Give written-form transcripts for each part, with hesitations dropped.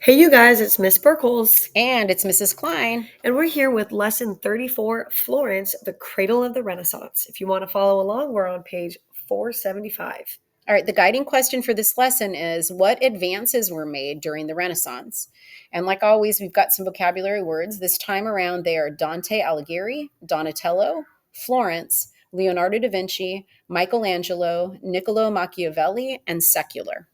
Hey, you guys, it's Miss Burkles, And it's Mrs. Klein. and we're here with lesson 34, Florence, the Cradle of the Renaissance. If you want to follow along, we're on page 475. All right, the guiding question for this lesson is what advances were made during the Renaissance? And like always, we've got some vocabulary words. This time around, they are Dante Alighieri, Donatello, Florence, Leonardo da Vinci, Michelangelo, Niccolo Machiavelli, and secular.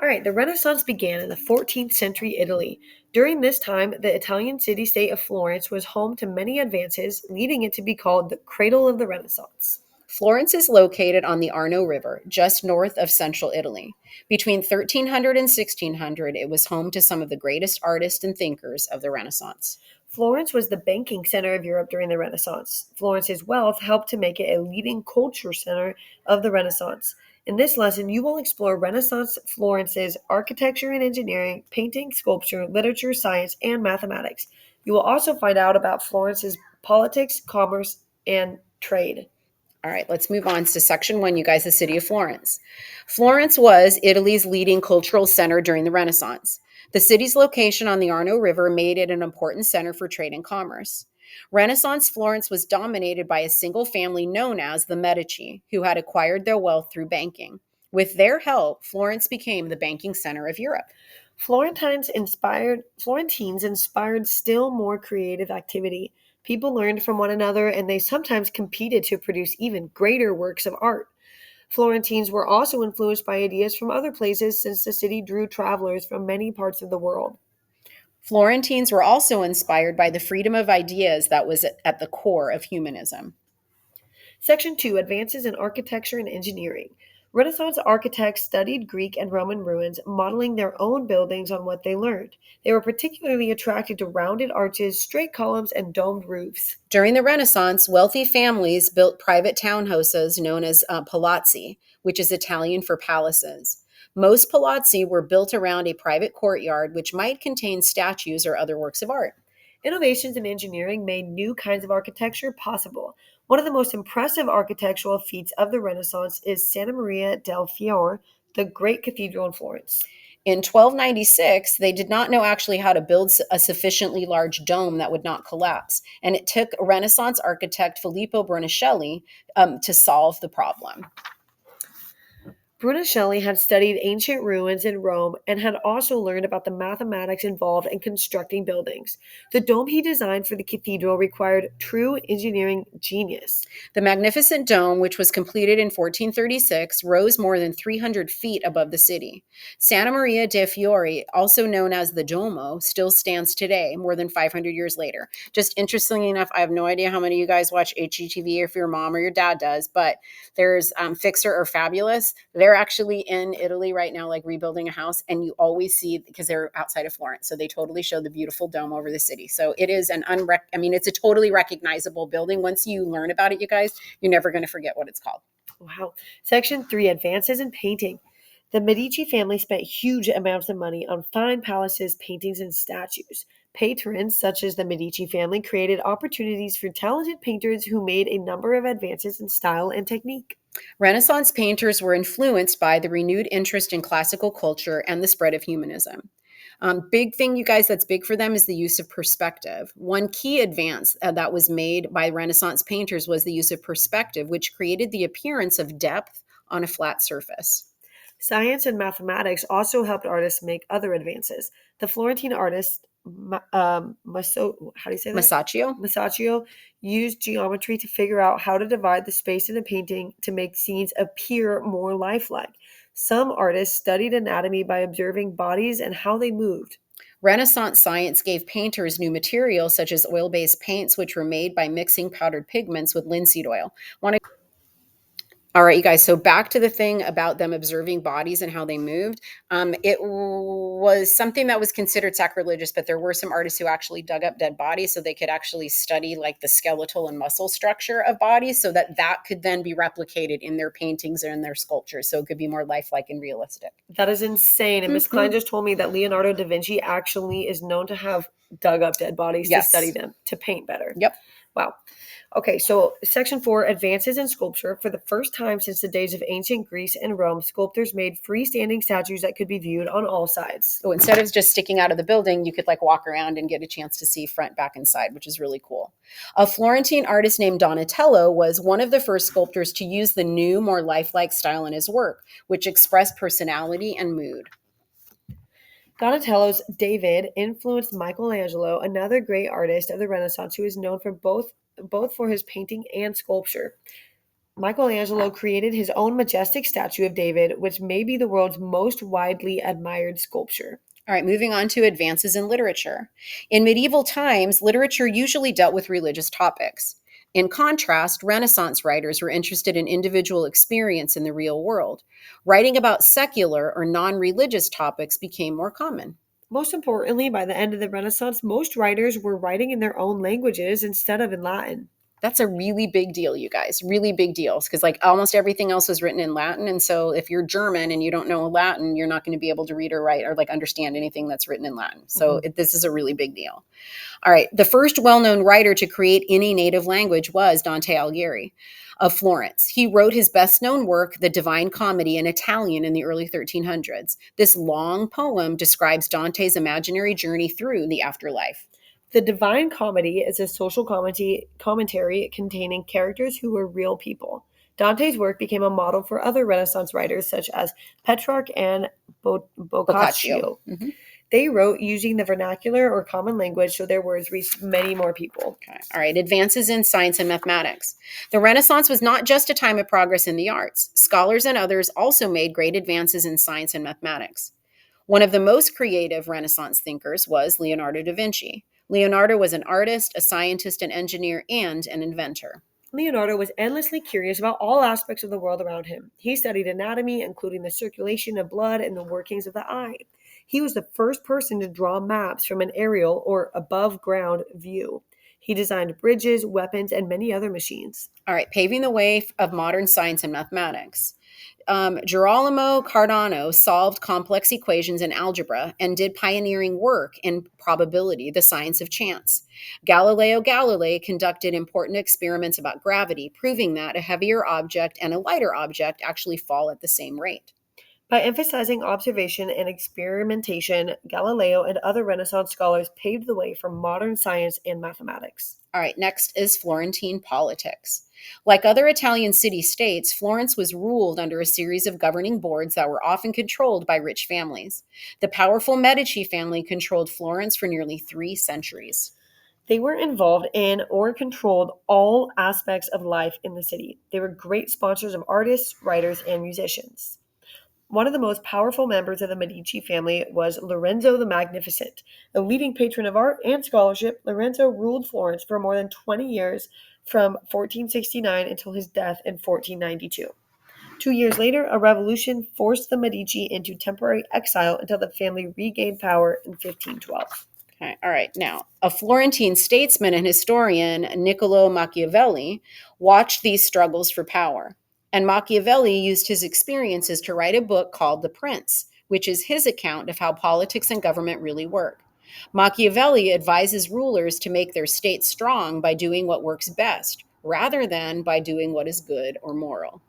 All right, the Renaissance began in the 14th century Italy. During this time, the Italian city-state of Florence was home to many advances, leading it to be called the Cradle of the Renaissance. Florence is located on the Arno River, just north of central Italy. Between 1300 and 1600, it was home to some of the greatest artists and thinkers of the Renaissance. Florence was the banking center of Europe during the Renaissance. Florence's wealth helped to make it a leading culture center of the Renaissance. In this lesson, you will explore Renaissance Florence's architecture and engineering, painting, sculpture, literature, science, and mathematics. You will also find out about Florence's politics, commerce, and trade. All right, let's move on to section one, you guys, the city of Florence. Florence was Italy's leading cultural center during the Renaissance. The city's location on the Arno River made it an important center for trade and commerce. Renaissance Florence was dominated by a single family known as the Medici, who had acquired their wealth through banking. With their help, Florence became the banking center of Europe. Florentines inspired still more creative activity. People learned from one another and they sometimes competed to produce even greater works of art. Florentines were also influenced by ideas from other places since the city drew travelers from many parts of the world. Florentines were also inspired by the freedom of ideas that was at the core of humanism. Section 2, Advances in Architecture and Engineering. Renaissance architects studied Greek and Roman ruins, modeling their own buildings on what they learned. They were particularly attracted to rounded arches, straight columns, and domed roofs. During the Renaissance, wealthy families built private townhouses known as palazzi, which is Italian for palaces. Most palazzi were built around a private courtyard, which might contain statues or other works of art. Innovations in engineering made new kinds of architecture possible. One of the most impressive architectural feats of the Renaissance is Santa Maria del Fiore, the great cathedral in Florence. In 1296, they did not know actually how to build a sufficiently large dome that would not collapse. And it took Renaissance architect Filippo Brunelleschi to solve the problem. Brunelleschi had studied ancient ruins in Rome and had also learned about the mathematics involved in constructing buildings. The dome he designed for the cathedral required true engineering genius. The magnificent dome, which was completed in 1436, rose more than 300 feet above the city. Santa Maria de' Fiori, also known as the Duomo, still stands today, more than 500 years later. Just interestingly enough, I have no idea how many of you guys watch HGTV, or if your mom or your dad does, but there's Fixer or Fabulous. They're actually in Italy right now, like rebuilding a house, and you always see, because they're outside of Florence, so they totally show the beautiful dome over the city. So it is it's a totally recognizable building. Once you learn about it, you guys, you're never going to forget what it's called. Wow. Section 3, Advances in Painting. The Medici family spent huge amounts of money on fine palaces, paintings, and statues. Patrons, such as the Medici family, created opportunities for talented painters who made a number of advances in style and technique. Renaissance painters were influenced by the renewed interest in classical culture and the spread of humanism. Big thing, you guys, that's big for them is the use of perspective. One key advance that was made by Renaissance painters was the use of perspective, which created the appearance of depth on a flat surface. Science and mathematics also helped artists make other advances. The Florentine artist how do you say that? Masaccio. Masaccio used geometry to figure out how to divide the space in a painting to make scenes appear more lifelike. Some artists studied anatomy by observing bodies and how they moved. Renaissance science gave painters new materials such as oil-based paints, which were made by mixing powdered pigments with linseed oil. All right, you guys. So back to the thing about them observing bodies and how they moved. It was something that was considered sacrilegious, but there were some artists who actually dug up dead bodies so they could actually study like the skeletal and muscle structure of bodies so that could then be replicated in their paintings or in their sculptures. So it could be more lifelike and realistic. That is insane. And Miss Klein just told me that Leonardo da Vinci actually is known to have dug up dead bodies to study them, to paint better. Yep. Wow. Okay, so section 4, advances in sculpture. For the first time since the days of ancient Greece and Rome, sculptors made freestanding statues that could be viewed on all sides. So instead of just sticking out of the building, you could like walk around and get a chance to see front, back, and side, which is really cool. A Florentine artist named Donatello was one of the first sculptors to use the new, more lifelike style in his work, which expressed personality and mood. Donatello's David influenced Michelangelo, another great artist of the Renaissance who is known for both for his painting and sculpture. Michelangelo created his own majestic statue of David, which may be the world's most widely admired sculpture. All right, moving on to advances in literature. In medieval times, literature usually dealt with religious topics. In contrast, Renaissance writers were interested in individual experience in the real world. Writing about secular or non religious topics became more common. Most importantly, by the end of the Renaissance, most writers were writing in their own languages instead of in Latin. That's a really big deal, you guys. Really big deals because like almost everything else is written in Latin, and so if you're German and you don't know Latin, you're not going to be able to read or write or like understand anything that's written in Latin. So Mhm. this is a really big deal. All right, the first well-known writer to create any native language was Dante Alighieri of Florence. He wrote his best-known work, The Divine Comedy, in Italian in the early 1300s. This long poem describes Dante's imaginary journey through the afterlife. The Divine Comedy is a social commentary containing characters who were real people. Dante's work became a model for other Renaissance writers such as Petrarch and Boccaccio. Boccaccio. Mhm. They wrote using the vernacular or common language so their words reached many more people. Okay. All right. Advances in science and mathematics. The Renaissance was not just a time of progress in the arts. Scholars and others also made great advances in science and mathematics. One of the most creative Renaissance thinkers was Leonardo da Vinci. Leonardo was an artist, a scientist, an engineer, and an inventor. Leonardo was endlessly curious about all aspects of the world around him. He studied anatomy, including the circulation of blood and the workings of the eye. He was the first person to draw maps from an aerial or above ground view. He designed bridges, weapons, and many other machines. All right, paving the way of modern science and mathematics. Girolamo Cardano solved complex equations in algebra and did pioneering work in probability, the science of chance. Galileo Galilei conducted important experiments about gravity, proving that a heavier object and a lighter object actually fall at the same rate. By emphasizing observation and experimentation, Galileo and other Renaissance scholars paved the way for modern science and mathematics. All right, next is Florentine politics. Like other Italian city states, Florence was ruled under a series of governing boards that were often controlled by rich families. The powerful Medici family controlled Florence for nearly 3 centuries. They were involved in or controlled all aspects of life in the city. They were great sponsors of artists, writers, and musicians. One of the most powerful members of the Medici family was Lorenzo the Magnificent. A leading patron of art and scholarship, Lorenzo ruled Florence for more than 20 years from 1469 until his death in 1492. 2 years later, a revolution forced the Medici into temporary exile until the family regained power in 1512. Okay, all right. Now, a Florentine statesman and historian, Niccolo Machiavelli, watched these struggles for power. And Machiavelli used his experiences to write a book called The Prince, which is his account of how politics and government really work. Machiavelli advises rulers to make their state strong by doing what works best, rather than by doing what is good or moral.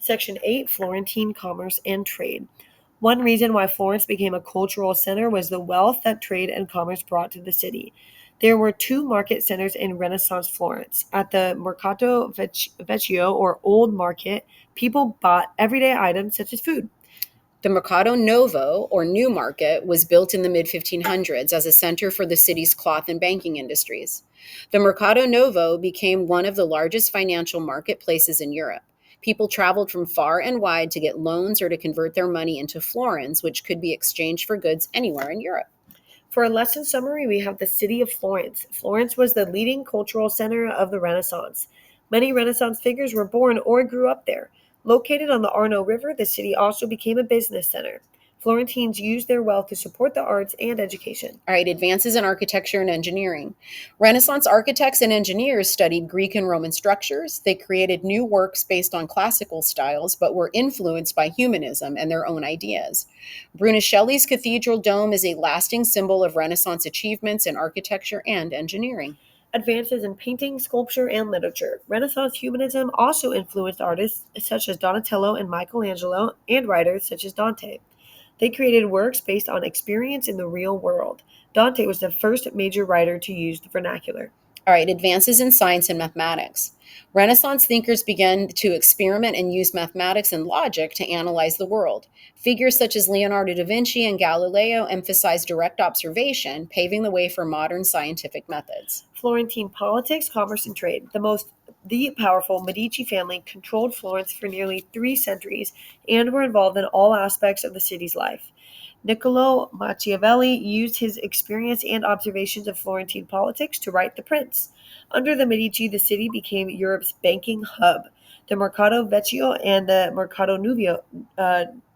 Section 8, Florentine Commerce and Trade. One reason why Florence became a cultural center was the wealth that trade and commerce brought to the city. There were two market centers in Renaissance Florence. At the Mercato Vecchio, or Old Market, people bought everyday items such as food. The Mercato Novo, or New Market, was built in the mid 1500s as a center for the city's cloth and banking industries. The Mercato Novo became one of the largest financial marketplaces in Europe. People traveled from far and wide to get loans or to convert their money into florins, which could be exchanged for goods anywhere in Europe. For a lesson summary, we have the city of Florence. Florence was the leading cultural center of the Renaissance. Many Renaissance figures were born or grew up there. Located on the Arno River, the city also became a business center. Florentines used their wealth to support the arts and education. All right, advances in architecture and engineering. Renaissance architects and engineers studied Greek and Roman structures. They created new works based on classical styles, but were influenced by humanism and their own ideas. Brunelleschi's cathedral dome is a lasting symbol of Renaissance achievements in architecture and engineering. Advances in painting, sculpture, and literature. Renaissance humanism also influenced artists such as Donatello and Michelangelo and writers such as Dante. They created works based on experience in the real world. Dante was the first major writer to use the vernacular. All right, advances in science and mathematics. Renaissance thinkers began to experiment and use mathematics and logic to analyze the world. Figures such as Leonardo da Vinci and Galileo emphasized direct observation, paving the way for modern scientific methods. Florentine politics, commerce, and trade. The powerful Medici family controlled Florence for nearly 3 centuries and were involved in all aspects of the city's life. Niccolo Machiavelli used his experience and observations of Florentine politics to write The Prince. Under the Medici, the city became Europe's banking hub. The Mercato Vecchio and the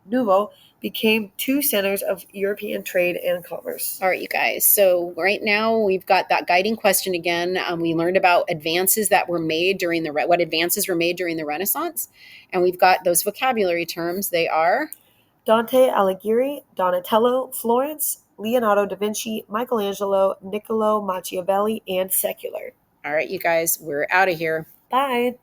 Nuovo became two centers of European trade and commerce. All right, you guys. So right now we've got that guiding question again. We learned about advances that were made during what advances were made during the Renaissance, and we've got those vocabulary terms. They are. Dante Alighieri, Donatello, Florence, Leonardo da Vinci, Michelangelo, Niccolo Machiavelli, and secular. All right, you guys. We're out of here. Bye.